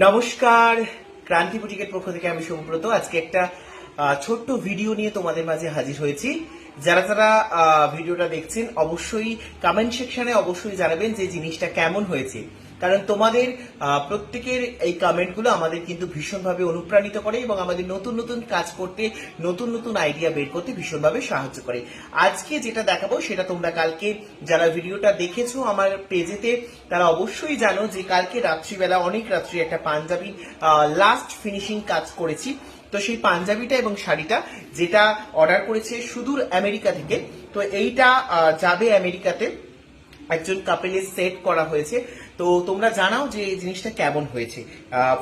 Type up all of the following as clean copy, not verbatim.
নমস্কার, ক্রান্তি বুটিকের পক্ষ থেকে আমি সুব্রত। আজকে একটা ছোট্ট ভিডিও নিয়ে তোমাদের মাঝে হাজির হয়েছি। যারা যারা ভিডিওটা দেখছেন অবশ্যই কমেন্ট সেকশনে অবশ্যই জানাবেন যে জিনিসটা কেমন হয়েছে, কারণ তোমাদের প্রত্যেকের এই কমেন্টগুলো আমাদের কিন্তু ভীষণভাবে অনুপ্রাণিত করে এবং আমাদের নতুন নতুন কাজ করতে, নতুন নতুন আইডিয়া বের করতে ভীষণভাবে সাহায্য করে। আজকে যেটা দেখাবো সেটা তোমরা কালকে যারা ভিডিওটা দেখেছো আমার পেজেতে তারা অবশ্যই জানো যে কালকে রাত্রিবেলা অনেক রাত্রি একটা পাঞ্জাবি লাস্ট ফিনিশিং কাজ করেছি। তো সেই পাঞ্জাবিটা এবং শাড়িটা যেটা অর্ডার করেছে সুদূর আমেরিকা থেকে, তো এইটা যাবে আমেরিকাতে, একজন কাপেলের সেট করা হয়েছে। তো তোমরা জানাও যে জিনিসটা কেমন হয়েছে।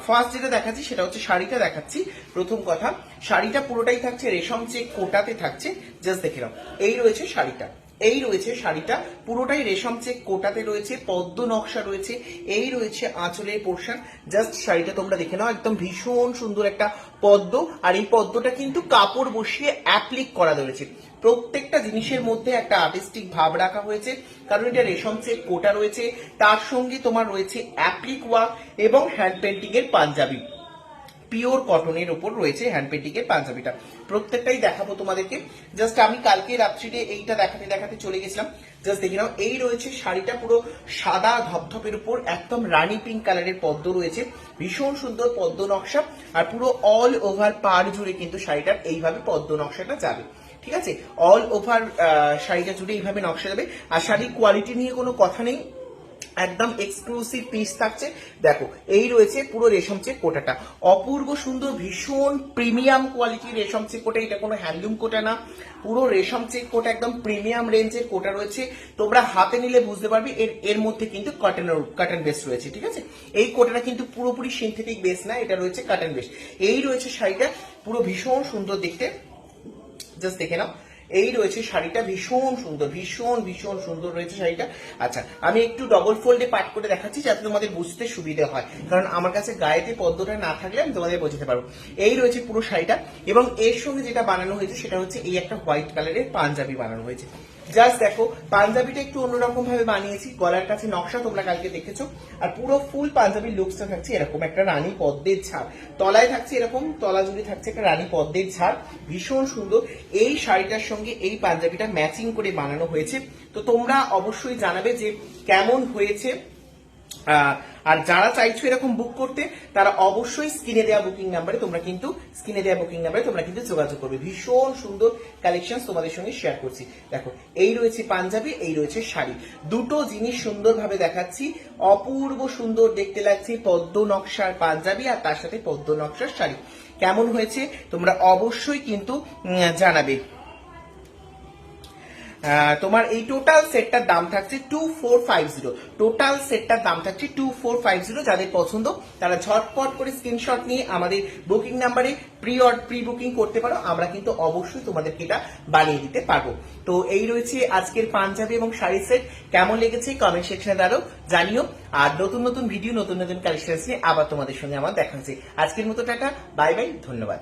ফার্স্ট যেটা দেখাচ্ছি সেটা হচ্ছে শাড়িটা দেখাচ্ছি। প্রথম কথা, শাড়িটা পুরোটাই থাকছে রেশম চেক কোটাতে থাকছে। জাস্ট দেখে নাও, এই রয়েছে শাড়িটা, এই রয়েছে শাড়িটা পুরোটাই রেশম চেক কোটাতে রয়েছে, পদ্ম নকশা রয়েছে, এই রয়েছে আঁচলের পোর্শন। জাস্ট শাড়িটা তোমরা দেখে নাও, একদম ভীষণ সুন্দর একটা পদ্ম, আর এই পদ্মটা কিন্তু কাপড় বসিয়ে অ্যাপ্লিক করা রয়েছে। প্রত্যেকটা জিনিসের মধ্যে একটা আর্টিস্টিক ভাব রাখা হয়েছে, কারণ এটা রেশম চেক কোটা রয়েছে, তার সঙ্গে তোমার রয়েছে অ্যাপ্লিক ওয়ার্ক এবং হ্যান্ড পেন্টিং এর পাঞ্জাবি, পিওর কটনের উপর রয়েছে হ্যান্ড পেন্টিং এর পাঞ্জাবিটা। প্রত্যেকটাই দেখাবো তোমাদেরকে। জাস্ট আমি কালকে রাত্রিরে এইটা দেখাতে দেখাতে চলে গেছিলাম। জাস্ট দেখে নাও, এই রয়েছে শাড়িটা পুরো সাদা ধপধপের উপর একদম রানী পিঙ্ক কালারের পদ্ম রয়েছে, ভীষণ সুন্দর পদ্ম নকশা, আর পুরো অল ওভার পার জুড়ে কিন্তু শাড়িটার এইভাবে পদ্ম নকশাটা যাবে। ঠিক আছে, অল ওভার শাড়িটা জুড়ে এইভাবে নকশা যাবে। আর শাড়ির কোয়ালিটি নিয়ে কোনো কথা নেই, একদম এক্সক্লুসিভ পিস থাকছে। দেখো, এই রয়েছে পুরো রেশম চেক কোটাটা, অপূর্ব সুন্দর ভীষণ প্রিমিয়াম কোয়ালিটির রেশম চেক কোটা। এটা কোনো হ্যান্ডলুম কোটা না, পুরো রেশম চেক কোটা, একদম প্রিমিয়াম রেঞ্জের কোটা রয়েছে। তোমরা হাতে নিলে বুঝতে পারবে এর মধ্যে কিন্তু কাটন বেস রয়েছে। ঠিক আছে, এই কোটাটা কিন্তু পুরোপুরি সিনথেটিক বেস না, এটা রয়েছে কাটন বেস। এই রয়েছে শাড়িটা, পুরো ভীষণ সুন্দর দেখতে। জাস্ট দেখে নাও, এই রয়েছে শাড়িটা, ভীষণ সুন্দর, ভীষণ ভীষণ সুন্দর রয়েছে শাড়িটা। আচ্ছা, আমি একটু ডবল ফোল্ডে পাট করে দেখাচ্ছি যাতে তোমাদের বুঝতে সুবিধা হয়, কারণ আমার কাছে গায়েতে পদ্মটা না থাকলে আমি তোমাদের বোঝাতে পারবো। এই রয়েছে পুরো শাড়িটা, এবং এর সঙ্গে যেটা বানানো হয়েছে সেটা হচ্ছে এই একটা হোয়াইট কালারের পাঞ্জাবি বানানো হয়েছে। জাস্ট দেখো, পাঞ্জাবিটা একটু অন্যরকম ভাবে বানিয়েছি, গলার কাছে নকশা তোমরা কালকে দেখেছো, আর পুরো ফুল পাঞ্জাবির লুকসটা থাকছে এরকম একটা রানী পদ্মের ঝাড়, তলায় থাকছে এরকম, তলা জুড়ে থাকছে একটা রানী পদ্মের ঝাড়, ভীষণ সুন্দর। এই শাড়িটার সঙ্গে এই পাঞ্জাবিটা ম্যাচিং করে বানানো হয়েছে। তো তোমরা অবশ্যই জানাবে যে কেমন হয়েছে। আর যারা চাইছো এরকম বুক করতে তারা অবশ্যই স্ক্রিনে দেওয়া বুকিং নাম্বারে তোমরা কিন্তু যোগাযোগ করবে। ভীষণ সুন্দর কালেকশন তোমাদের সঙ্গে শেয়ার করছি। দেখো, এই রয়েছে পাঞ্জাবি, এই রয়েছে শাড়ি, দুটো জিনিস সুন্দরভাবে দেখাচ্ছি। অপূর্ব সুন্দর দেখতে লাগছে পদ্ম নকশার পাঞ্জাবি আর তার সাথে পদ্ম নকশার শাড়ি। কেমন হয়েছে তোমরা অবশ্যই কিন্তু জানাবে। তোমার এই টোটাল সেটটার দাম থাকছে 2450। টোটাল সেটটার দাম থাকছে 2450। যাদের পছন্দ তারা ঝটপট করে স্ক্রিনশট নিয়ে আমাদের বুকিং নাম্বারে প্রি বুকিং করতে পারো, আমরা কিন্তু অবশ্যই তোমাদেরকে এটা বানিয়ে দিতে পারবো। তো এই রয়েছে আজকের পাঞ্জাবি এবং শাড়ি সেট। কেমন লেগেছে কমেন্ট সেকশনে দাঁড়াও, জানিও। আর নতুন নতুন ভিডিও, নতুন নতুন কালেকশন নিয়ে আবার তোমাদের সঙ্গে আমার দেখা হচ্ছে। আজকের মতো টাটা, বাই বাই, ধন্যবাদ।